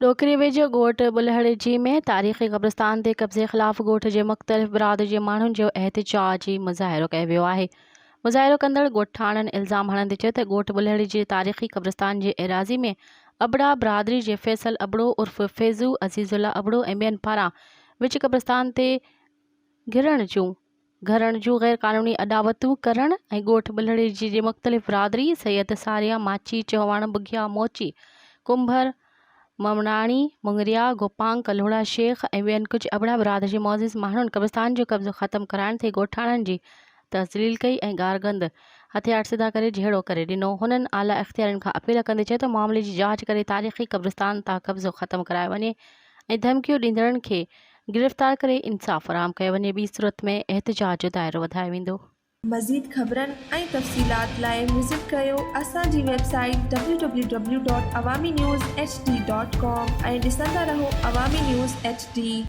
ॾोकिरी वेझो ॻोठ बुलहड़जी में तारीख़ी क़ब्रिस्तान ते कब्ज़े ख़िलाफ़ ॻोठ जे मुख़्तलिफ़ बिरादरी जे माण्हुनि जो एहतिजाजी मुज़ाहिरो कयो वियो आहे। मुज़ाहिरो कंदड़ ॻोठाणनि इल्ज़ाम हणंदे चयो त ॻोठ बुलहड़ी जे तारीख़ी क़ब्रिस्तान जे एराज़ी में अबड़ा बिरादरी जे फैसल अबड़ो उर्फ़ फैज़ू अज़ीज़ुल्ला अबड़ो ऐं ॿियनि पारां विच क़ब्रिस्तान ते घरनि जूं गैर क़ानूनी अदावतूं करण ऐं ॻोठ बुलहड़ी जे मुख़्तलिफ़ बिरादरी सैयद सारिया माची चौहाण बुघिया मोची कुंभर ममनाणी मुंगरिया गोपांग कल्होड़ा शेख ऐं ॿियनि कुझु अबड़ा बिरादरी जे मौज़िज़ माण्हुनि क़ब्रिस्तान जो कब्ज़ो ख़त्म कराइण ते ॻोठाणनि जी तज़लील कई ऐं गारगंद हथियार सिधा करे जहिड़ो करे ॾिनो। हुननि आला इख़्तियारनि खां अपील कंदे चयो त मामले जी जांच करे तारीख़ी क़ब्रिस्तान तां कब्ज़ो ख़त्म करायो वञे ऐं धमकियूं ॾींदड़नि खे गिरफ़्तार करे इंसाफ़ फ़राहम कयो वञे। ॿी सूरत में एहतिजाज जो दाइरो वधायो वेंदो। मज़ीद ख़बरनि ऐं तफ़सीलात लाइ विज़िट कयो असांजी वेबसाइट www.awamiNewsHD.com ऐं ॾिसंदा रहो अवामी न्यूज़ HD।